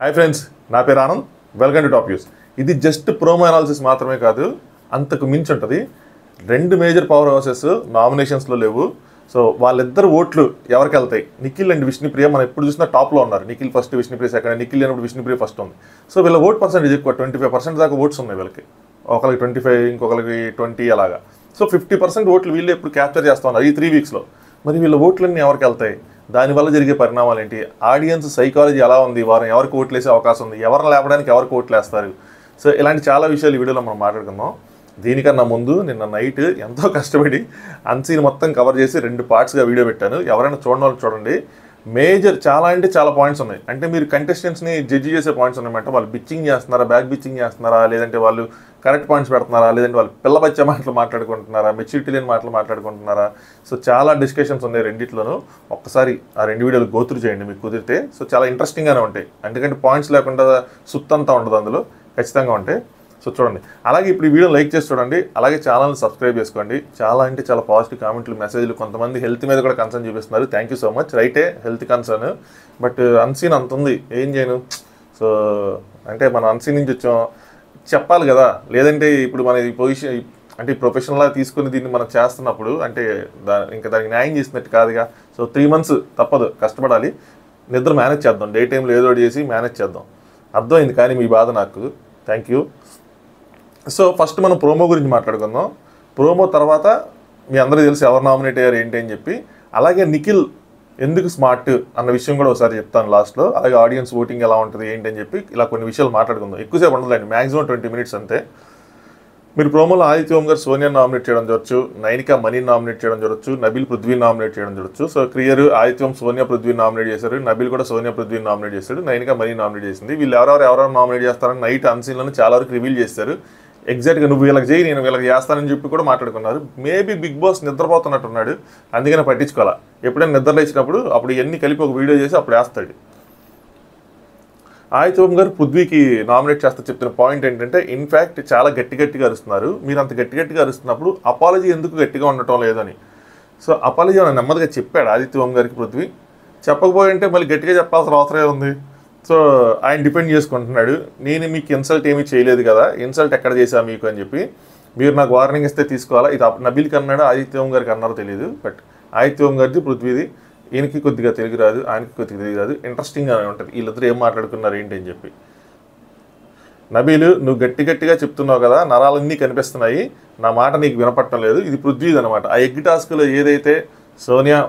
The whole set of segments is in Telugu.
హాయ్ ఫ్రెండ్స్, నా పేరు Anand. Welcome to top news. ఇది జస్ట్ ప్రోమో అనాలిసిస్ మాత్రమే కాదు, అంతకు మించి ఉంటుంది. రెండు మేజర్ పవర్ హౌసెస్ నామినేషన్స్లో లేవు. సో వాళ్ళిద్దరు ఓట్లు ఎవరికి వెళ్తాయి? నిఖిల్ అండ్ విష్ణుప్రియ మనం ఎప్పుడు చూసినా టాప్లో ఉన్నారు. Nikhil first, Vishnupriya second. నిఖిల్ లేనప్పుడు విష్ణుప్రియ ఫస్ట్ ఉంది. సో వీళ్ళ ఓట్ పర్సెంటేజ్ ఎక్కువ, 25% దాకా ఓట్స్ ఉన్నాయి వీళ్ళకి. ఒకరికి 25, ఇంకొకరికి 20 అలాగా. సో 50% ఓట్లు వీళ్ళు ఎప్పుడు క్యాప్చర్ చేస్తూ ఉన్నారు ఈ 3 వీక్స్లో. మరి వీళ్ళ ఓట్లన్నీ ఎవరికి వెళ్తాయి? దానివల్ల జరిగే పరిణామాలు ఏంటి? ఆడియన్స్ సైకాలజీ ఎలా ఉంది? వారు ఎవరికి ఓట్లు వేసే అవకాశం ఉంది? ఎవరిని లేపడానికి ఎవరికి ఓట్లు వేస్తారు? సో ఇలాంటి చాలా విషయాలు ఈ వీడియోలో మనం మాట్లాడుకుందాం. దీనికన్నా ముందు నిన్న నైట్ ఎంతో కష్టపడి అన్సీన్ మొత్తం కవర్ చేసి 2 పార్ట్స్గా వీడియో పెట్టాను. ఎవరైనా చూడండి, చూడండి. మేజర్ చాలా అంటే చాలా పాయింట్స్ ఉన్నాయి. అంటే మీరు కంటెస్టెంట్స్ని జడ్జి చేసే పాయింట్స్ ఉన్నాయన్నమాట. వాళ్ళు బిచ్చింగ్ చేస్తున్నారా, బ్యాక్ బిచ్చింగ్ చేస్తున్నారా, లేదంటే వాళ్ళు కరెక్ట్ పాయింట్స్ పెడుతున్నారా, లేదంటే వాళ్ళు పిల్లబచ్చే మాటలు మాట్లాడుకుంటున్నారా, మెచ్యూరిటీ లేని మాటలు మాట్లాడుకుంటున్నారా. సో చాలా డిస్కషన్స్ ఉన్నాయి రెండిట్లోనూ. ఒక్కసారి ఆ 2 వీడియోలు గోత్రు చేయండి మీకు కుదిరితే. సో చాలా ఇంట్రెస్టింగ్గానే ఉంటాయి. ఎందుకంటే పాయింట్స్ లేకుండా సుత్తంతా ఉండదు, అందులో ఖచ్చితంగా ఉంటాయి. సో చూడండి. అలాగే ఇప్పుడు ఈ వీడియో లైక్ చేసి చూడండి. అలాగే ఛానల్ని సబ్స్క్రైబ్ చేసుకోండి. చాలా అంటే చాలా పాజిటివ్ కామెంట్లు, మెసేజ్లు. కొంతమంది హెల్త్ మీద కూడా కన్సర్న్ చూపిస్తున్నారు. Thank you so much. రైటే, హెల్త్ కన్సర్న్. బట్ అన్సీన్ అంత ఉంది, ఏం చేయను. సో అంటే మనం అన్సీన్ నుంచి వచ్చాం, చెప్పాలి కదా. లేదంటే ఇప్పుడు మన ఈ పొజిషన్ అంటే ఈ ప్రొఫెషనల్గా తీసుకుని దీన్ని మనం చేస్తున్నప్పుడు అంటే ఇంకా దానికి న్యాయం చేసినట్టు కాదుగా. సో 3 months తప్పదు, కష్టపడాలి. నిద్ర మేనేజ్ చేద్దాం, డే టైంలో ఏదో ఒకటి చేసి మేనేజ్ చేద్దాం. అర్థమైంది కానీ మీ బాధ నాకు. Thank you. సో ఫస్ట్ మనం ప్రోమో గురించి మాట్లాడుకుందాం. ప్రోమో తర్వాత మీ అందరికీ తెలిసి ఎవరు నామినేట్ అయ్యారు ఏంటి అని చెప్పి, అలాగే నిఖిల్ ఎందుకు స్మార్ట్ అన్న విషయం కూడా ఒకసారి చెప్తాను లాస్ట్లో. అలాగే ఆడియన్స్ ఓటింగ్ ఎలా ఉంటుంది ఏంటి అని చెప్పి ఇలా కొన్ని విషయాలు మాట్లాడుకుందాం. ఎక్కువసేపు ఉండదులేండి, మ్యాక్సిమం 20 minutes అంతే. మీరు ప్రోమోలో ఆదిత్య ఓం గారు సోనియా నామినేట్ చేయడం చూడొచ్చు, నైనికా మనీని నామినేట్ చేయడం చూడొచ్చు, నబీల్ పృథ్వీ నామినేట్ చేయడం చూడొచ్చు. సో క్లియర్, ఆదిత్య ఓం సోనియా పృథ్వీ నామినేట్ చేశారు, నబీల్ కూడా సోనియా పృథ్వీ నామినేట్ చేశాడు, నైనికా మనీ నామినేట్ చేసింది. వీళ్ళు ఎవరెవరు నామినేట్ చేస్తారని నైట్ అన్సీన్లను చాలా వరకు రివీల్ చేశారు. ఎగ్జాక్ట్గా నువ్వు వీళ్ళకి చేయి, నేను వీళ్ళకి చేస్తానని చెప్పి కూడా మాట్లాడుకున్నారు. మేబీ బిగ్ బాస్ నిద్రపోతున్నట్టున్నాడు, అందుకనే పట్టించుకోవాలా. ఎప్పుడైనా నిద్రలో ఇచ్చినప్పుడు అప్పుడు ఎన్ని కలిపి ఒక వీడియో చేసి అప్పుడు వేస్తాడు. ఆదిత్య ఓం గారు పృథ్వీకి నామినేట్ చేస్తా చెప్తున్న పాయింట్ ఏంటంటే, ఇన్ఫ్యాక్ట్ చాలా గట్టిగా అరుస్తున్నారు. మీరు అంత గట్టిగా అరుస్తున్నప్పుడు అపాలజీ ఎందుకు గట్టిగా ఉండటం లేదని. సో అపాలజీ అని నెమ్మదిగా చెప్పాడు ఆదిత్య ఓం గారికి పృథ్వీ. చెప్పకపోయింటే మళ్ళీ గట్టిగా చెప్పాల్సిన అవసరమే ఉంది. సో ఆయన డిపెండ్ చేసుకుంటున్నాడు, నేను మీకు ఇన్సల్ట్ ఏమీ చేయలేదు కదా, ఇన్సల్ట్ ఎక్కడ చేశా మీకు అని చెప్పి. మీరు నాకు వార్నింగ్ ఇస్తే తీసుకోవాలా. ఇది నబీల్కి అన్నాడు, ఆదిత్య ఓం గారికి అన్నారో తెలియదు. బట్ ఆదిత్య ఓం గారిది పృథ్వీది. ఈయనకి కొద్దిగా తెలుగు రాదు, ఆయనకి కొద్దిగా తెలుగు రాదు. ఇంట్రెస్టింగ్గానే ఉంటుంది వీళ్ళిద్దరు ఏం మాట్లాడుకున్నారు ఏంటి అని చెప్పి. నబీలు, నువ్వు గట్టిగా చెప్తున్నావు కదా, నరాలన్నీ కనిపిస్తున్నాయి, నా మాట నీకు వినపడటం లేదు. ఇది పృథ్వీది అనమాట. ఆ ఎగ్ టాస్క్లో ఏదైతే సోనియా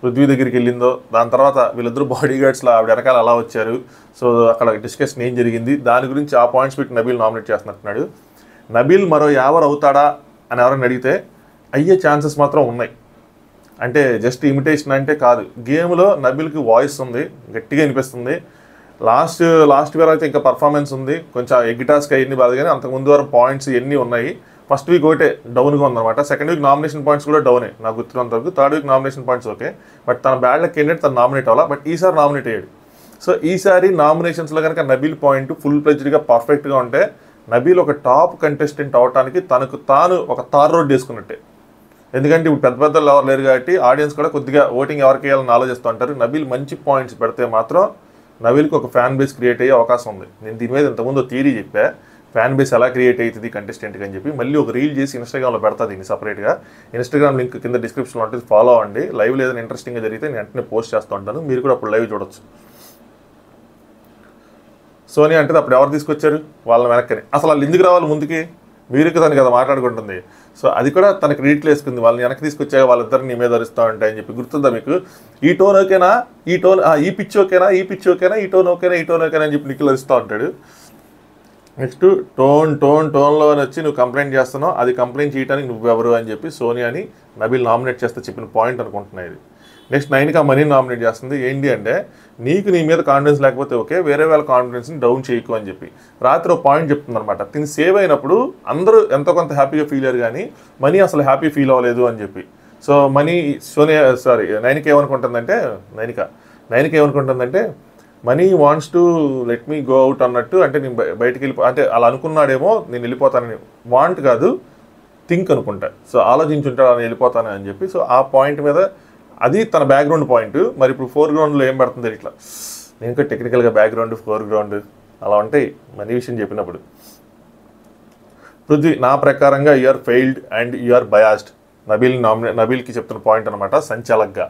పృథ్వీ దగ్గరికి వెళ్ళిందో, దాని తర్వాత వీళ్ళిద్దరు బాడీ గార్డ్స్లో ఆవిడ వెనకాల అలా వచ్చారు. సో అక్కడ డిస్కషన్ ఏం జరిగింది దాని గురించి ఆ పాయింట్స్ పెట్టి నబీల్ నామినేట్ చేస్తున్నట్టున్నాడు. నబీల్ మరో యావర్ అవుతాడా అని ఎవరైనా అడిగితే అయ్యే ఛాన్సెస్ మాత్రం ఉన్నాయి. అంటే జస్ట్ ఇమిటేషన్ అంటే కాదు, గేమ్లో నబీల్కి వాయిస్ ఉంది, గట్టిగా అనిపిస్తుంది. లాస్ట్ వీక్ అయితే ఇంకా పర్ఫార్మెన్స్ ఉంది. కొంచెం ఎగ్ టాస్క్ అయ్యింది బాధ, కానీ అంతకుముందు వారం పాయింట్స్ ఎన్ని ఉన్నాయి. ఫస్ట్ వీక్ ఒకటే డౌన్గా ఉందన్నమాట. సెకండ్ వీక్ నామినేషన్ పాయింట్స్ కూడా డౌనే నాకు గుర్తున్నంతవరకు. Third week nomination points okay. But తన బ్యాడ్ లక్ ఏంటంటే తను నామినేట్ అవ్వాలా. బట్ ఈసారి నామినేట్ అయ్యాడు. సో ఈసారి నామినేషన్స్లో కనుక నబీల్ పాయింట్ ఫుల్ ప్లెజ్డ్గా పర్ఫెక్ట్గా ఉంటే నబీల్ ఒక టాప్ కంటెస్టెంట్ అవడానికి తనకు తాను ఒక తార్ రోడ్ వేసుకున్నట్టే. ఎందుకంటే ఇప్పుడు పెద్ద ఎవరు లేరు కాబట్టి ఆడియన్స్ కూడా కొద్దిగా ఓటింగ్ ఎవరికి వేయాలని ఆలోచిస్తూ ఉంటారు. నబీల్ మంచి పాయింట్స్ పెడితే మాత్రం నబీల్కి ఒక ఫ్యాన్ బేస్ క్రియేట్ అయ్యే అవకాశం ఉంది. నేను దీని మీద ఇంతకుముందు థియరీ చెప్పా, ఫ్యాన్ బేస్ ఎలా క్రియేట్ అవుతుంది కంటెస్టెంట్కి అని చెప్పి. మళ్ళీ ఒక రీల్ చేసి ఇన్స్టాగ్రామ్లో పెడతా దీన్ని సపరేట్గా. ఇన్స్టాగ్రామ్ లింక్ కింద డిస్క్రిప్షన్లో ఉంటుంది, ఫాలో అవ్వండి. లైవ్లో ఏదైనా ఇంట్రెస్టింగ్గా జరిగితే నేను వెంటనే పోస్ట్ చేస్తూ ఉంటాను, మీరు కూడా అప్పుడు లైవ్ చూడొచ్చు. సోనియా అంటే అప్పుడు ఎవరు తీసుకొచ్చారు? వాళ్ళని వెనక్కని. అసలు వాళ్ళు ఎందుకు రావాలి ముందుకి? మీరు తను కదా మాట్లాడుకుంటుంది. సో అది కూడా తన క్రెడిట్లు వేసుకుంది. వాళ్ళని వెనక్కి తీసుకొచ్చాక వాళ్ళిద్దరిని నీ మీద అరుస్తూ ఉంటాయని చెప్పి. గుర్తుందా మీకు? ఈ టోన్ ఓకేనా, ఈ టోన్ ఈ పిచ్ ఓకేనా, ఈ పిచ్ ఓకేనా, ఈ టోన్ ఓకేనా, ఈ టోన్ ఓకేనా అని చెప్పి నిఖిల్ అరుస్తూ ఉంటాడు. నెక్స్ట్ టోన్లో వచ్చి నువ్వు కంప్లైంట్ చేస్తున్నావు, అది కంప్లైంట్ చేయడానికి నువ్వెవరు అని చెప్పి సోనియాని నబీల్ నామినేట్ చేస్తే చెప్పిన పాయింట్ అనుకుంటున్నాయి ఇది. నెక్స్ట్ నైనికా మనీని నామినేట్ చేస్తుంది. ఏంటి అంటే, నీకు నీ మీద కాన్ఫిడెన్స్ లేకపోతే ఓకే, వేరే వాళ్ళ కాన్ఫిడెన్స్ని డౌన్ చేయకు అని చెప్పి రాత్రి ఒక పాయింట్ చెప్తుంది అనమాట. తిని సేవ్ అయినప్పుడు అందరూ ఎంతో కొంత హ్యాపీగా ఫీల్ అయ్యారు, కానీ మనీ అసలు హ్యాపీ ఫీల్ అవ్వలేదు అని చెప్పి. సో నైనిక ఏమనుకుంటుందంటే Mani wants to let me go out అన్నట్టు. అంటే నేను బయటికి అంటే అలా అనుకున్నాడేమో, నేను వెళ్ళిపోతానని. వాంట్ కాదు, థింక్ అనుకుంటా. సో ఆలోచించుంటాడు అని వెళ్ళిపోతాను అని చెప్పి. సో ఆ పాయింట్ మీద అది తన బ్యాక్గ్రౌండ్ పాయింట్. మరి ఇప్పుడు ఫోర్గ్రౌండ్లో ఏం పెడుతుంది ఇట్లా నేను కూడా టెక్నికల్గా బ్యాక్గ్రౌండ్ ఫోర్గ్రౌండ్ అలా ఉంటాయి మనీ విషయం చెప్పినప్పుడు. పృథ్వీ, నా ప్రకారంగా you're failed and you're biased. నబీల్కి చెప్తున్న పాయింట్ అనమాట సంచాలక్గా.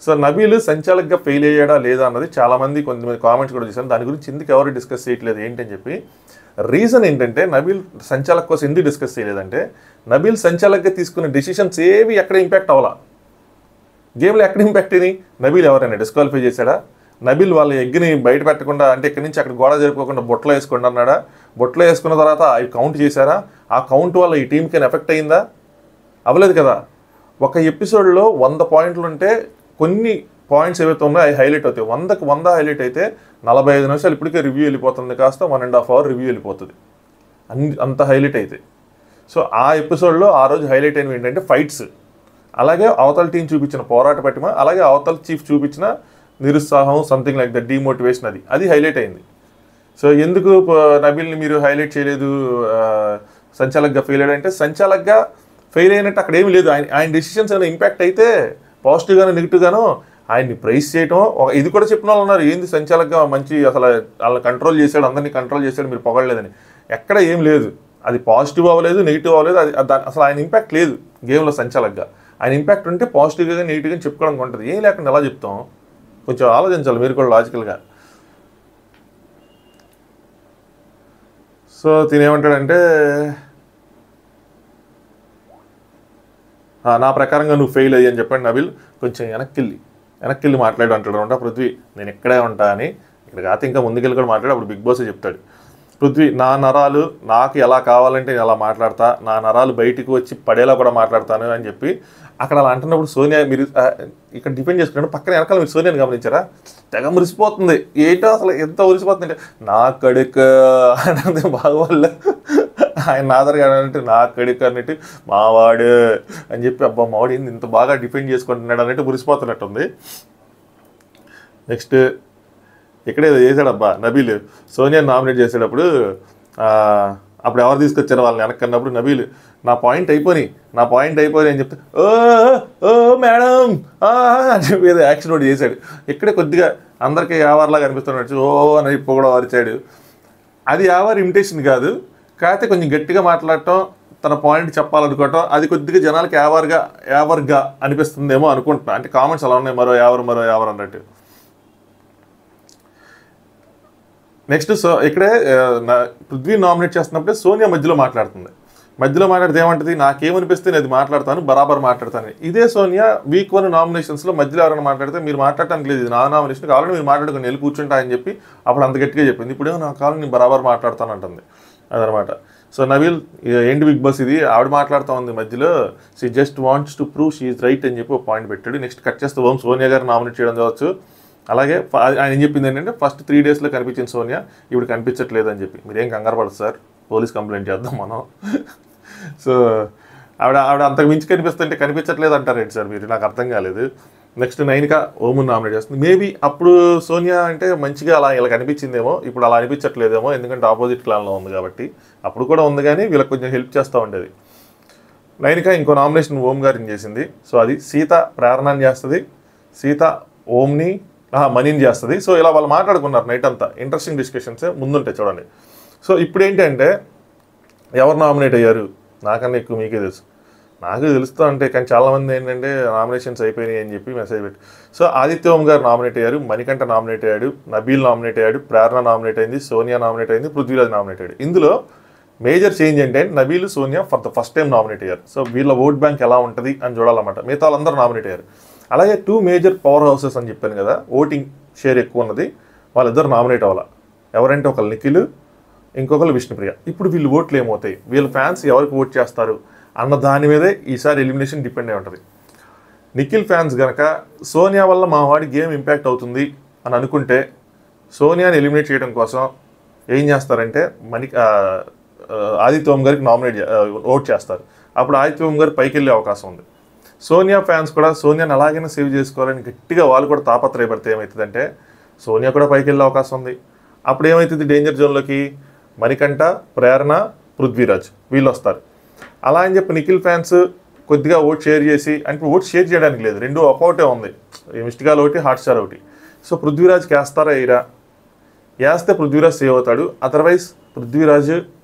సో నబీల్ సంచాలక్గా ఫెయిల్ అయ్యాడా లేదా అన్నది చాలామంది కొంతమంది కామెంట్స్ కూడా చేశారు. దాని గురించి ఎందుకు ఎవరు డిస్కస్ చేయట్లేదు ఏంటని చెప్పి. రీజన్ ఏంటంటే నబీల్ సంచాలక్ కోసం ఎందుకు డిస్కస్ చేయలేదంటే నబీల్ సంచాలక్గా తీసుకున్న డెసిషన్స్ ఏవి ఎక్కడ ఇంపాక్ట్ అవ్వాలా, గేమ్లో ఎక్కడ ఇంపాక్ట్ అని. నబీల్ ఎవరైనా డిస్క్వాలిఫై చేశాడా? నబీల్ వాళ్ళ ఎగ్ని బయట పెట్టకుండా అంటే ఇక్కడి నుంచి అక్కడ గోడ జరుపుకోకుండా బొట్టలో వేసుకోండి అన్నాడా? బొట్టలో వేసుకున్న తర్వాత అవి కౌంట్ చేశారా? ఆ కౌంట్ వల్ల ఈ టీంకి ఎఫెక్ట్ అయిందా? అవ్వలేదు కదా. ఒక ఎపిసోడ్లో 100 పాయింట్లు ఉంటే కొన్ని పాయింట్స్ ఏవైతే ఉన్నాయో అవి హైలైట్ అవుతాయి. 100కి 100 హైలైట్ అయితే 45 నిమిషాలు ఇప్పటికే రివ్యూ వెళ్ళిపోతుంది, కాస్త 1.5 అవర్ రివ్యూ వెళ్ళిపోతుంది అంత హైలైట్ అయితే. సో ఆ ఎపిసోడ్లో ఆ రోజు హైలైట్ అయినవి ఏంటంటే ఫైట్స్, అలాగే అవతల టీం చూపించిన పోరాట పటిమ, అలాగే అవతల చీఫ్ చూపించిన నిరుత్సాహం, సంథింగ్ లైక్ ద డీమోటివేషన్, అది హైలైట్ అయింది. సో ఎందుకు నబీల్ని మీరు హైలైట్ చేయలేదు సంచాలక్గా ఫెయిల్ అయ్యాడంటే సంచాలక్గా ఫెయిల్ అయినట్టు అక్కడ ఏమీ లేదు. ఆయన డెసిషన్స్ ఏమైనా ఇంపాక్ట్ అయితే పాజిటివ్గానో నెగిటివ్గానో ఆయన్ని ప్రైజ్ చేయటం. ఇది కూడా చెప్పిన వాళ్ళు ఉన్నారు, ఏంది సంచాలక్గా మంచి అసలు వాళ్ళని కంట్రోల్ చేశాడు, అందరినీ కంట్రోల్ చేశాడు, మీరు పొగడలేదని. ఎక్కడ ఏం లేదు, అది పాజిటివ్ అవ్వలేదు, నెగిటివ్ అవ్వలేదు. అది అసలు ఆయన ఇంపాక్ట్ లేదు గేమ్లో సంచాలక్గా. ఆయన ఇంపాక్ట్ ఉంటే పాజిటివ్గా నెగిటివ్గా చెప్పుకోవడానికి ఉంటుంది. ఏం లేకుండా ఎలా చెప్తాం? కొంచెం ఆలోచించాలి మీరు కూడా లాజికల్గా. సో తినేమంటాడంటే నా ప్రకారంగా నువ్వు ఫెయిల్ అయ్యి అని చెప్పండి నబీల్. కొంచెం వెనక్కి మాట్లాడు అంటాడు అనమాట పృథ్వీ. నేను ఇక్కడే ఉంటా అని. ఇక్కడ కాకపోతే ఇంకా ముందుకెళ్ళి కూడా మాట్లాడు. అప్పుడు బిగ్ బాస్ చెప్తాడు, పృథ్వీ నా నరాలు నాకు ఎలా కావాలంటే నేను అలా మాట్లాడతా, నా నరాలు బయటికి వచ్చి పడేలా కూడా మాట్లాడతాను అని చెప్పి అక్కడ అలా అంటున్నప్పుడు సోనియా మీరు ఇక్కడ డిపెండ్ చేసుకున్నాడు. పక్కన వెనకాల మీరు సోనియాని గమనించారా? తెగ మురిసిపోతుంది. ఏంటో అసలు ఎంత మురిసిపోతుంది అంటే నా కడుక అంటే బాగోళ్ళ ఆయన నాదరగా అంటే నా కడుక అన్నట్టు మావాడు అని చెప్పి అబ్బా మావాడు ఏంది ఇంత బాగా డిఫెండ్ చేసుకుంటున్నాడు అన్నట్టు మురిసిపోతున్నట్టుంది. నెక్స్ట్ ఇక్కడేదో చేశాడబ్బా నబీల్, సోనియాని నామినేట్ చేసేటప్పుడు అప్పుడు ఎవరు తీసుకొచ్చారో వాళ్ళని వెనక్కన్నప్పుడు నబీల్ నా పాయింట్ అయిపోయి అని చెప్తే ఓ ఓ మేడం అని చెప్పి ఏదో యాక్షన్ ఒకటి చేశాడు. ఇక్కడే కొద్దిగా అందరికీ యావార్లాగా అనిపిస్తున్నాడు, ఓ అని ఇప్పుడు కూడా అరిచాడు. అది యావార్ ఇమిటేషన్ కాదు, కాకపోతే కొంచెం గట్టిగా మాట్లాడటం, తన పాయింట్ చెప్పాలనుకోవటం, అది కొద్దిగా జనాలకి యావర్గా అనిపిస్తుందేమో అనుకుంటున్నా. అంటే కామెంట్స్ అలా ఉన్నాయి, మరో యావర్ అన్నట్టు. నెక్స్ట్ ఇక్కడే పృథ్వీ నామినేట్ చేస్తున్నప్పుడే సోనియా మధ్యలో మాట్లాడితే ఏమంటుంది, నాకేమనిపిస్తే నేను అది మాట్లాడతాను, బరాబర్ మాట్లాడతాను. ఇదే సోనియా వీక్ 1 నామినేషన్స్లో మధ్యలో ఎవరైనా మాట్లాడితే మీరు మాట్లాడటానికి లేదు, ఇది నా నామినేషన్ కావాలని మీరు మాట్లాడుకుని వెళ్ళి కూర్చుంటా అని చెప్పి అప్పుడు అంత గట్టిగా చెప్పింది. ఇప్పుడేమో నా కావాలని నేను బరాబర్ మాట్లాడతాను అంటుంది అదనమాట. సో నవీల్ ఏంటి బిగ్ బాస్ ఇది, ఆవిడ మాట్లాడుతూ ఉంది మధ్యలో, she just wants to prove she is right అని చెప్పి ఒక పాయింట్ పెట్టాడు. నెక్స్ట్ కట్ చేస్తే సోనియా గారు నామినేట్ చేయడం కావచ్చు. అలాగే ఆయన ఏం చెప్పింది ఏంటంటే ఫస్ట్ 3 డేస్లో కనిపించింది సోనియా, ఇప్పుడు కనిపించట్లేదు అని చెప్పి. మీరేం కంగారు పడదు సార్, పోలీస్ కంప్లైంట్ చేద్దాం మనం. సో ఆవిడ అంతకు మించి కనిపించట్లేదు అంటారేంటి సార్ మీరు, నాకు అర్థం కాలేదు. నెక్స్ట్ నైనిక ఓముని నామినేట్ చేస్తుంది. మేబీ అప్పుడు సోనియా అంటే మంచిగా అలా ఇలా కనిపించిందేమో, ఇప్పుడు అలా అనిపించట్లేదేమో, ఎందుకంటే ఆపోజిట్ క్లాన్లో ఉంది కాబట్టి. అప్పుడు కూడా ఉంది కానీ వీళ్ళకి కొంచెం హెల్ప్ చేస్తూ ఉండేది. నైనిక ఇంకో నామినేషన్ ఓం గారిని చేసింది. సో అది సీత ప్రేరణని చేస్తుంది, సీత ఓంని మనీని చేస్తుంది. సో ఇలా వాళ్ళు మాట్లాడుకున్నారు నైట్ అంతా. ఇంట్రెస్టింగ్ డిస్కషన్స్ ముందుంటాయి చూడండి. సో ఇప్పుడు ఏంటంటే ఎవరు నామినేట్ అయ్యారు నాకన్నా ఎక్కువ మీకే తెలుసు, నాకు తెలుస్తూ అంటే. కానీ చాలామంది ఏంటంటే నామినేషన్స్ అయిపోయినాయి అని చెప్పి మెసేజ్ పెట్టి. సో ఆదిత్య ఓం గారు నామినేట్ అయ్యారు, మణికంఠ నామినేట్ అయ్యాడు, నబీల్ నామినేట్ అయ్యాడు, ప్రేరణ నామినేట్ అయింది, సోనియా నామినేట్ అయింది, పృథ్వీరాజ్ నామినేట్ అయ్యాడు. ఇందులో మేజర్ చేంజ్ ఏంటంటే Nabeel Sonia for the first time nominate అయ్యారు. సో వీళ్ళ ఓట్ బ్యాంక్ ఎలా ఉంటుంది అని చూడాలన్నమాట. మిగతా వాళ్ళందరూ నామినేట్ అయ్యారు. అలాగే 2 మేజర్ పవర్ హౌసెస్ అని చెప్పాను కదా, ఓటింగ్ షేర్ ఎక్కువ ఉన్నది, వాళ్ళిద్దరు నామినేట్ అవ్వాలి. ఎవరంటే ఒకళ్ళు నిఖిల్, ఇంకొకరు విష్ణుప్రియ. ఇప్పుడు వీళ్ళు ఓట్లు ఏమవుతాయి, వీళ్ళ ఫ్యాన్స్ ఎవరికి ఓట్ చేస్తారు అన్న దాని మీదే ఈసారి ఎలిమినేషన్ డిపెండ్ అయి ఉంటుంది. నిఖిల్ ఫ్యాన్స్ కనుక సోనియా వల్ల మా వాడి గేమ్ ఇంపాక్ట్ అవుతుంది అని అనుకుంటే సోనియాని ఎలిమినేట్ చేయడం కోసం ఏం చేస్తారంటే ఆదిత్య ఓం గారికి ఓట్ చేస్తారు. అప్పుడు ఆదిత్య ఓం గారు పైకి వెళ్ళే అవకాశం ఉంది. సోనియా ఫ్యాన్స్ కూడా సోనియాని ఎలాగైనా సేవ్ చేసుకోవాలని గట్టిగా వాళ్ళు కూడా తాపత్రయపడితే ఏమవుతుందంటే సోనియా కూడా పైకి వెళ్ళే అవకాశం ఉంది. అప్పుడు ఏమవుతుంది, డేంజర్ జోన్లోకి మణికంఠ, ప్రేరణ, పృథ్వీరాజ్ వీళ్ళు వస్తారు. అలా అని చెప్పి నిఖిల్ ఫ్యాన్స్ కొద్దిగా ఓట్ షేర్ చేసి, అంటే ఓట్ షేర్ చేయడానికి లేదు, 2 ఒకటే ఉంది, మిస్టికాల్ ఒకటి, హాట్స్టార్ ఒకటి. సో పృథ్వీరాజ్కి వేస్తారా వేయరా వేస్తే పృథ్వీరాజ్ సేవ్ అవుతాడు, అదర్వైజ్ పృథ్వీరాజ్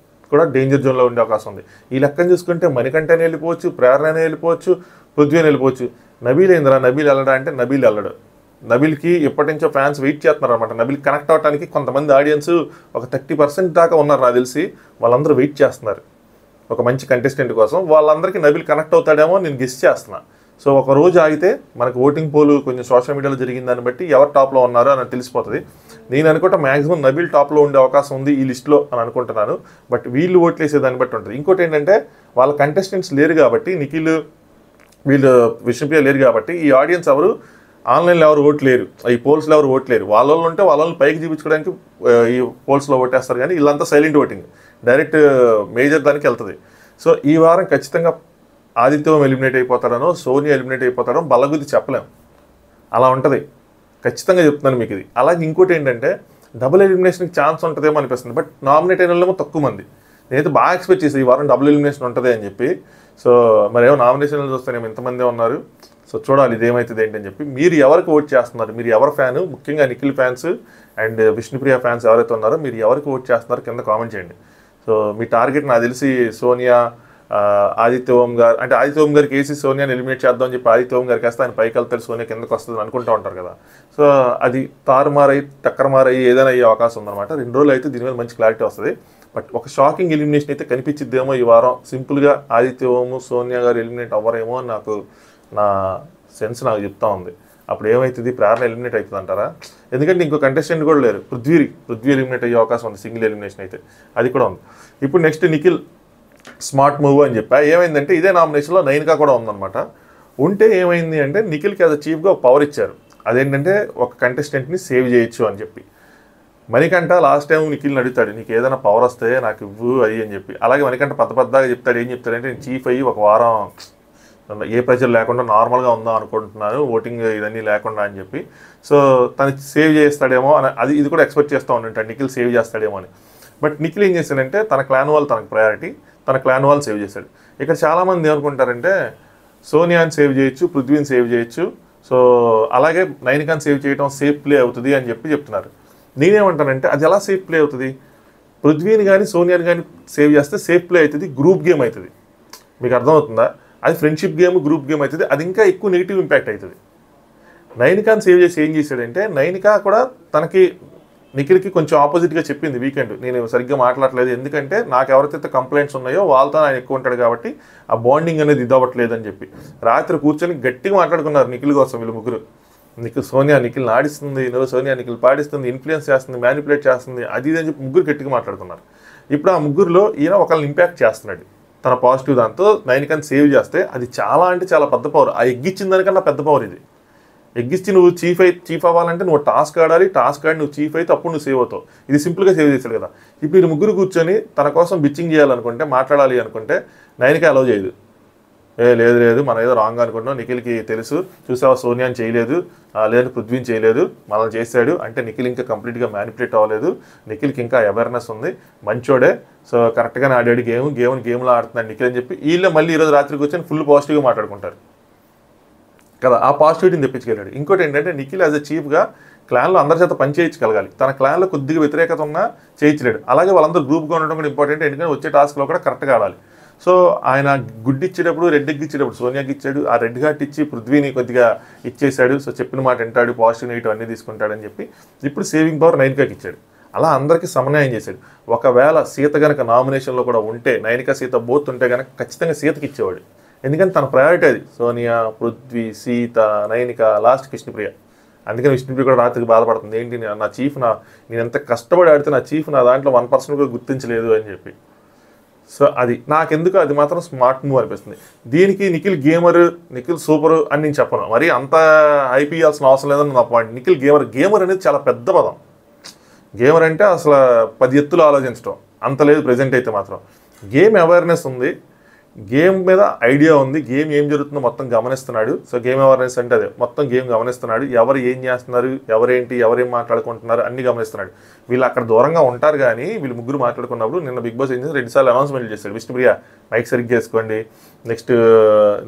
కూడా డేంజర్ జోన్లో ఉండే అవకాశం ఉంది. ఈ లెక్కను చూసుకుంటే మణికంఠనే వెళ్ళిపోవచ్చు, ప్రేరణనే వెళ్ళిపోవచ్చు, పృథ్వీ అని వెళ్ళిపోవచ్చు. నబీల్ ఏందిరా, నబీల్ వెళ్ళడా అంటే నబీల్ వెళ్ళడు. నబీల్కి ఎప్పటి నుంచో ఫ్యాన్స్ వెయిట్ చేస్తున్నారు అనమాట. నబీల్ కనెక్ట్ అవ్వడానికి కొంతమంది ఆడియన్స్ ఒక 30% దాకా ఉన్నారు నాకు తెలిసి, వాళ్ళందరూ వెయిట్ చేస్తున్నారు ఒక మంచి కంటెస్టెంట్ కోసం. వాళ్ళందరికీ నబీల్ కనెక్ట్ అవుతాడేమో నేను గెస్ చేస్తున్నా. సో ఒక రోజు ఆగితే మనకు ఓటింగ్ పోలు కొంచెం సోషల్ మీడియాలో జరిగిన దాన్ని బట్టి ఎవరు టాప్లో ఉన్నారో అని తెలిసిపోతుంది. నేను అనుకుంటా మ్యాక్సిమం నబీల్ టాప్లో ఉండే అవకాశం ఉంది ఈ లిస్ట్లో అని అనుకుంటున్నాను. బట్ వీళ్ళు ఓట్లు వేసే దాన్ని బట్టి ఉంటుంది. ఇంకోటి ఏంటంటే వాళ్ళ కంటెస్టెంట్స్ లేరు కాబట్టి, నిఖిల్ వీళ్ళు విష్ణుప్రియ లేరు కాబట్టి ఈ ఆడియన్స్ ఎవరు ఆన్లైన్లో ఎవరు ఓట్లు లేరు, ఈ పోల్స్లో ఎవరు ఓట్లు లేరు. వాళ్ళ ఉంటే వాళ్ళని పైకి చూపించుకోవడానికి ఈ పోల్స్లో ఓటేస్తారు. కానీ వీళ్ళంతా సైలెంట్ ఓటింగ్, డైరెక్ట్ మేజర్ దానికి వెళ్తుంది. సో ఈ వారం ఖచ్చితంగా ఆదిత్యం ఎలిమినేట్ అయిపోతాడనో, సోనియా ఎలిమినేట్ అయిపోతాడో బల్లగుద్ది చెప్పలేం, అలా ఉంటుంది. ఖచ్చితంగా చెప్తున్నాను మీకు ఇది. అలాగే ఇంకోటి ఏంటంటే డబుల్ ఎలిమినేషన్కి ఛాన్స్ ఉంటుందేమో అనిపిస్తుంది. బట్ నామినేట్ అయిన వాళ్ళేమో తక్కువ మంది. నేనైతే బాగా ఎక్స్పెక్ట్ చేసి ఈ వారం డబుల్ ఎలిమినేషన్ ఉంటుంది అని చెప్పి. సో మరేమో నామినేషన్లు చూస్తేనేమో ఇంతమందే ఉన్నారు. సో చూడాలి ఇదేమవుతుంది ఏంటని చెప్పి. మీరు ఎవరికి ఓట్ చేస్తున్నారు, మీరు ఎవరి ఫ్యాను, ముఖ్యంగా Nikhil fans and Vishnupriya fans ఎవరైతే ఉన్నారో మీరు ఎవరికి ఓట్ చేస్తున్నారు కింద కామెంట్ చేయండి. సో మీ టార్గెట్ నాకు తెలిసి సోనియా, ఆదిత్య ఓం గారు, అంటే ఆదిత్య ఓం గారికి వేసి సోనియాని ఎలిమినేట్ చేద్దాం అని చెప్పి ఆదిత్య ఓం గారికి వేస్తే ఆయన పైకి వెళ్తారు, సోనియా కిందకు వస్తుంది అనుకుంటూ ఉంటారు కదా. సో అది తారుమారై టక్కరమారయ్యి ఏదైనా అయ్యే అవకాశం ఉందన్నమాట. 2 రోజులు అయితే దీని మీద మంచి క్లారిటీ వస్తుంది. బట్ ఒక షాకింగ్ ఎలిమినేషన్ అయితే కనిపించిద్దేమో ఈ వారం. సింపుల్గా ఆదిత్య ఓము, సోనియా గారు ఎలిమినేట్ అవ్వరేమో అని నా సెన్స్ నాకు చెప్తా ఉంది. అప్పుడు ఏమవుతుంది, ప్రేరణ ఎలిమినేట్ అవుతుంది అంటారా? ఎందుకంటే ఇంకో కంటెస్టెంట్ కూడా లేరు, పృథ్వీ ఎలిమినేట్ అయ్యే అవకాశం ఉంది, సింగిల్ ఎలిమినేషన్ అయితే అది కూడా ఉంది. ఇప్పుడు నెక్స్ట్ నిఖిల్ స్మార్ట్ మూవ్ అని చెప్పా. ఏమైందంటే ఇదే నామినేషన్లో నైనికా కూడా ఉందన్నమాట. ఉంటే ఏమైంది అంటే నిఖిల్కి అది చీఫ్గా ఒక పవర్ ఇచ్చారు. అదేంటంటే ఒక కంటెస్టెంట్ని సేవ్ చేయొచ్చు అని చెప్పి. మణికంఠ లాస్ట్ టైం నిఖిల్ని అడుగుతాడు, నీకు ఏదైనా పవర్ వస్తే నాకు ఇవ్వు అది అని చెప్పి. అలాగే మణికంఠ పెద్దగా చెప్తాడు. ఏం చెప్తాడంటే నేను చీఫ్ అయ్యి ఒక వారం ఏ ప్రెజర్ లేకుండా నార్మల్గా ఉందాం అనుకుంటున్నాను, ఓటింగ్ ఇదన్నీ లేకుండా అని చెప్పి. సో తను సేవ్ చేస్తాడేమో అని ఇది కూడా ఎక్స్పెక్ట్ చేస్తూ ఉంటాడు, నిఖిల్ సేవ్ చేస్తాడేమో అని. బట్ నిఖిల్ ఏం చేశాడంటే తన క్లాన్ వాళ్ళు తనకు ప్రయారిటీ, తన క్లాన్ వాళ్ళు సేవ్ చేశాడు. ఇక్కడ చాలామంది ఏమనుకుంటారంటే సోనియాని సేవ్ చేయొచ్చు, పృథ్వీని సేవ్ చేయొచ్చు, సో అలాగే నైనికాని సేవ్ చేయడం సేఫ్ ప్లే అవుతుంది అని చెప్పి చెప్తున్నారు. నేనేమంటానంటే అది ఎలా సేఫ్ ప్లే అవుతుంది? పృథ్వీని కానీ సోనియాని కానీ సేవ్ చేస్తే సేఫ్ ప్లే అవుతుంది, గ్రూప్ గేమ్ అవుతుంది. మీకు అర్థమవుతుందా? అది ఫ్రెండ్షిప్ గేమ్, గ్రూప్ గేమ్ అవుతుంది, అది ఇంకా ఎక్కువ నెగిటివ్ ఇంపాక్ట్ అవుతుంది. నైనికాని సేవ్ చేసి ఏం చేశాడంటే నైనికా కూడా తనకి నిఖిల్కి కొంచెం ఆపోజిట్గా చెప్పింది వీకెండ్, నేను సరిగ్గా మాట్లాడలేదు, ఎందుకంటే నాకు ఎవరైతే కంప్లైంట్స్ ఉన్నాయో వాళ్ళతో ఆయన ఎక్కువ ఉంటాడు కాబట్టి ఆ బాండింగ్ అనేది ఇదవ్వట్లేదు అని చెప్పి. రాత్రి కూర్చొని గట్టిగా మాట్లాడుకున్నారు నిఖిల్ కోసం వీళ్ళు ముగ్గురు. సోనియా నిఖిల్ ఆడిస్తుంది, సోనియా నిఖిల్ పాడిస్తుంది, ఇన్ఫ్లుయెన్స్ చేస్తుంది, మ్యానిపులేట్ చేస్తుంది, అది ఇది అని చెప్పి ముగ్గురు గట్టిగా మాట్లాడుకున్నారు. ఇప్పుడు ఆ ముగ్గురులో ఈయన ఒకళ్ళని ఇంపాక్ట్ చేస్తున్నాడు తన పాజిటివ్ దాంతో. నైనికాని సేవ్ చేస్తే అది చాలా అంటే చాలా పెద్ద పవర్. ఆ ఎగ్గిచ్చిన దానికన్నా పెద్ద పవర్ ఇది. ఎగ్గిచ్చి నువ్వు చీఫ్ అవ్వాలంటే నువ్వు టాస్క్ ఆడాలి, టాస్క్ ఆడి నువ్వు చీఫ్ అయితే అప్పుడు నువ్వు సేవ్ అవుతావు. ఇది సింపుల్గా సేవ్ చేశాడు కదా. ఇప్పుడు ఈ ముగ్గురు కూర్చొని తన కోసం బిచ్చింగ్ చేయాలనుకుంటే, మాట్లాడాలి అనుకుంటే నైనికా అలౌ చేయదు. లేదు మనం ఏదో రాంగ్ అనుకుంటున్నాం, నిఖిల్కి తెలుసు, చూసావా సోనియాని చేయలేదు, లేదంటే పృథ్వీని చేయలేదు, మనల్ని చేశాడు అంటే నిఖిల్ ఇంకా కంప్లీట్గా మ్యానిపులేట్ అవ్వలేదు, నిఖిల్కి ఇంకా అవేర్నెస్ ఉంది, మంచోడే, సో కరెక్ట్గానే ఆడాడు గేమ్లో ఆడుతున్నాడు నిఖిల్ అని చెప్పి వీళ్ళే మళ్ళీ ఈరోజు రాత్రికి వచ్చి ఫుల్ పాజిటివ్గా మాట్లాడుకుంటారు కదా. ఆ పాజిటివిటీని తెప్పించగలిగాడు. ఇంకోటి ఏంటంటే నిఖిల్ యాజ్ అ చీఫ్గా క్లాన్లో అందరి చేత పని చేయించగలగాలి. తన క్లాన్లో కొద్దిగా వ్యతిరేకత ఉన్నా చేయించలేడు. అలాగే వాళ్ళందరూ గ్రూప్గా ఉండడం కూడా ఇంపార్టెంట్, ఎందుకంటే వచ్చే టాస్క్లో కూడా కరెక్ట్గా ఆడాలి. సో ఆయన గుడ్డి ఇచ్చేటప్పుడు రెడ్ ఎగ్ ఇచ్చేటప్పుడు సోనియాకి ఇచ్చాడు, ఆ రెడ్ హార్ట్ ఇచ్చి పృథ్వీని కొద్దిగా ఇచ్చేశాడు. సో చెప్పిన మాట వింటాడు, పాజిటివ్ నెగిటివ్ అన్నీ తీసుకుంటాడని చెప్పి ఇప్పుడు సేవింగ్ పవర్ నైనికాకి ఇచ్చాడు. అలా అందరికీ సమన్వయం చేశాడు. ఒకవేళ సీత కనుక నామినేషన్లో కూడా ఉంటే, నైనికా సీత బోత్ ఉంటే కనుక ఖచ్చితంగా సీతకి ఇచ్చేవాడు. ఎందుకంటే తన ప్రయారిటీ అది, సోనియా, పృథ్వీ, సీత, నైనిక, లాస్ట్ కృష్ణప్రియ. అందుకని విష్ణుప్రియ కూడా రాత్రికి బాధపడుతుంది, ఏంటి నా చీఫ్ నేను ఎంత కష్టపడి ఆడితే నా చీఫ్ నా దాంట్లో 1% కూడా గుర్తించలేదు అని చెప్పి. సో అది నాకెందుకు అది మాత్రం స్మార్ట్ మూవ్ అనిపిస్తుంది. దీనికి నిఖిల్ గేమర్, నిఖిల్ సూపర్ అని నేను చెప్పను, మరి అంత హైప్ ఇవ్వాల్సిన అవసరం లేదని నా పాయింట్. నిఖిల్ గేమర్ అనేది చాలా పెద్ద పదం. గేమర్ అంటే అసలు 10 ఎత్తులు ఆలోచించడం అంత లేదు. ప్రజెంట్ అయితే మాత్రం గేమ్ అవేర్నెస్ ఉంది, గేమ్ మీద ఐడియా ఉంది, గేమ్ ఏం జరుగుతుందో మొత్తం గమనిస్తున్నాడు. సో గేమ్ అవేర్నెస్ అంటే అదే, మొత్తం గేమ్ గమనిస్తున్నాడు, ఎవరు ఏం చేస్తున్నారు, ఎవరేంటి, ఎవరేం మాట్లాడుకుంటున్నారు అన్నీ గమనిస్తున్నాడు. వీళ్ళు అక్కడ దూరంగా ఉంటారు కానీ వీళ్ళు ముగ్గురు మాట్లాడుకున్నప్పుడు నిన్న బిగ్ బాస్ ఏం చేసి 2 సార్లు అనౌన్స్మెంట్ చేశాడు. విష్ణుప్రియ మైక్ సరిగ్గా వేసుకోండి, నెక్స్ట్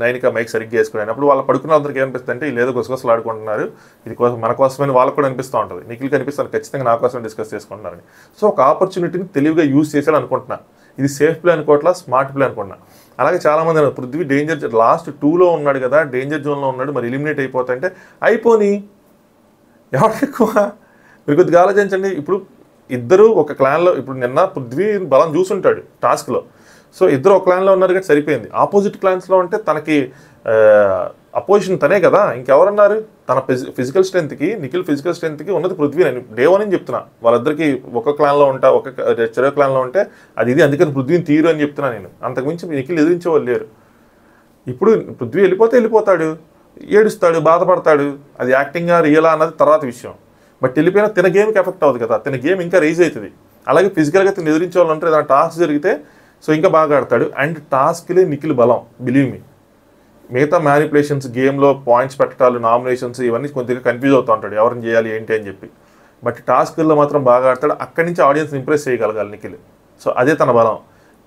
నైనిక మైక్ సరిగ్గా వేసుకోండి. అప్పుడు వాళ్ళు పడుకున్న అందరికి ఏమనిపిస్తుంది అంటే వీళ్ళు ఏదో గుసగుసలు ఆడుకుంటున్నారు, ఇది కోసం మన కోసమని వాళ్ళకు కూడా అనిపిస్తూ ఉంటుంది. నిఖిల్కి అనిపిస్తుంది ఖచ్చితంగా నా కోసం డిస్కస్ చేసుకుంటున్నారని. సో ఒక ఆపర్చునిటీని తెలివిగా యూజ్ చేసేలా అనుకుంటున్నా. ఇది సేఫ్ ప్లే అనుకోవట్లా, స్మార్ట్ ప్లే అనుకుంటున్నా. అలాగే చాలామంది అన్నారు పృథ్వీ డేంజర్ లాస్ట్ 2లో ఉన్నాడు కదా, డేంజర్ జోన్లో ఉన్నాడు, మరి ఎలిమినేట్ అయిపోతాయంటే అయిపోని ఎవరు ఎక్కువ మీరు కొద్దిగా ఆలోచించండి. ఇప్పుడు ఇద్దరు ఒక క్లాన్లో, ఇప్పుడు నిన్న పృథ్వీ బలం చూసుంటాడు టాస్క్లో. సో ఇద్దరు ఒక క్లాన్లో ఉన్నారు కానీ సరిపోయింది. ఆపోజిట్ క్లాన్స్లో ఉంటే తనకి అపోజిషన్ తనే కదా, ఇంకెవరన్నారు? తన ఫిజికల్ స్ట్రెంత్కి, నిఖిల్ ఫిజికల్ స్ట్రెంత్కి ఉన్నది పృథ్వీ. నేను డే 1 అని చెప్తున్నా, వాళ్ళిద్దరికి ఒక క్లాన్లో ఉంటా, ఒక చెరో క్లాన్లో ఉంటే అది ఇది, అందుకని పృథ్వీని తీరు అని చెప్తున్నా నేను. అంతకుమించి నిఖిల్ ఎదిరించే వాళ్ళు లేరు. ఇప్పుడు పృథ్వీ వెళ్ళిపోతాడు, ఏడుస్తాడు, బాధపడతాడు, అది యాక్టింగా రియలా అన్నది తర్వాత విషయం. బట్ వెళ్ళిపోయినా తిన గేమ్కి ఎఫెక్ట్ అవుతుంది కదా, తిన గేమ్ ఇంకా రైజ్ అవుతుంది. అలాగే ఫిజికల్గా తిని ఎదిరించే వాళ్ళు అంటే ఏదైనా టాస్క్ జరిగితే సో ఇంకా బాగా ఆడతాడు. అండ్ టాస్క్లే నిఖిల్ బలం, బిలీవ్ మీ. మిగతా మ్యానిపులేషన్స్, గేమ్లో పాయింట్స్ పెట్టడాలు, నామినేషన్స్ ఇవన్నీ కొద్దిగా కన్ఫ్యూజ్ అవుతూ ఉంటాడు, ఎవరిని చేయాలి ఏంటి అని చెప్పి. బట్ టాస్క్ల్లో మాత్రం బాగా ఆడతాడు. అక్కడి నుంచి ఆడియన్స్ ఇంప్రెస్ చేయగలగాలి నిఖిల్. సో అదే తన బలం.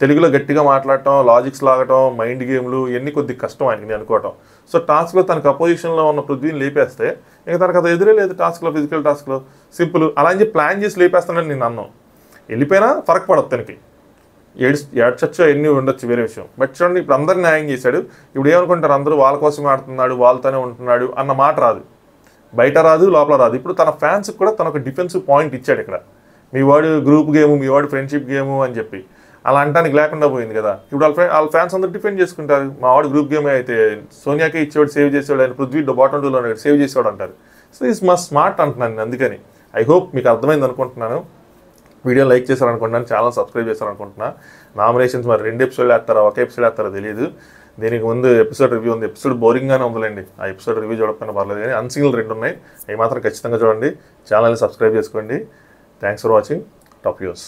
తెలుగులో గట్టిగా మాట్లాడటం, లాజిక్స్ లాగటం, మైండ్ గేమ్లు ఇవన్నీ కొద్దిగా కష్టం ఆయనకి నేను అనుకోవటం. సో టాస్క్లో తనకు అపోజిషన్లో ఉన్న పృథ్వీని లేపేస్తే ఇంకా తనకు అది ఎదురే లేదు టాస్క్లో, ఫిజికల్ టాస్క్లో. సింపుల్. అలా అని చెప్పి ప్లాన్ చేసి లేపేస్తానని నేను అన్నాను. వెళ్ళిపోయినా ఫరక్ పడదు తనకి, ఏడ్చొచ్చో ఎన్ని ఉండొచ్చు వేరే విషయం. బట్ చూడండి ఇప్పుడు అందరు న్యాయం చేశాడు. ఇప్పుడు ఏమనుకుంటారు అందరూ వాళ్ళ కోసమే ఆడుతున్నాడు, వాళ్ళతోనే ఉంటున్నాడు అన్న మాట రాదు, బయట రాదు, లోపల రాదు. ఇప్పుడు తన ఫ్యాన్స్కి కూడా తన ఒక డిఫెన్సివ్ పాయింట్ ఇచ్చాడు ఇక్కడ. మీ వాడు గ్రూప్ గేము, మీ వాడు ఫ్రెండ్షిప్ గేము అని చెప్పి అలా అంటానికి లేకుండా పోయింది కదా. ఇప్పుడు వాళ్ళ ఫ్యాన్స్ అందరూ డిఫెండ్ చేసుకుంటారు, మా వాడు గ్రూప్ గేమే అయితే సోనియాకే ఇచ్చేవాడు, సేవ్ చేసేవాడు, ఆయన పృథ్వీ బాటమ్ 2లో సేవ్ చేసేవాడు అంటారు. సో ఇస్ మస్ట్ స్మార్ట్ అంటున్నాను నేను. అందుకని ఐ హోప్ మీకు అర్థమైంది అనుకుంటున్నాను. వీడియో లైక్ చేశారనుకుంటున్నాను, ఛానల్ సబ్స్క్రైబ్ చేశారనుకుంటున్నా. నామినేషన్స్ మరి 2 ఎపిసోడ్లు వేస్తారా, ఒక ఎపిసోడ్ వేస్తారో తెలియదు. దీనికి ముందు ఎపిసోడ్ రివ్యూ ఉంది. ఎపిసోడ్ బోరింగ్గానే ఉందిలేండి, ఆ ఎపిసోడ్ రివ్యూ చూడకపోయినా పర్లేదు. కానీ అన్సింగిల్ 2 ఉన్నాయి, అవి మాత్రం ఖచ్చితంగా చూడండి. ఛానల్ని సబ్స్క్రైబ్ చేసుకోండి. Thanks for watching. Top views.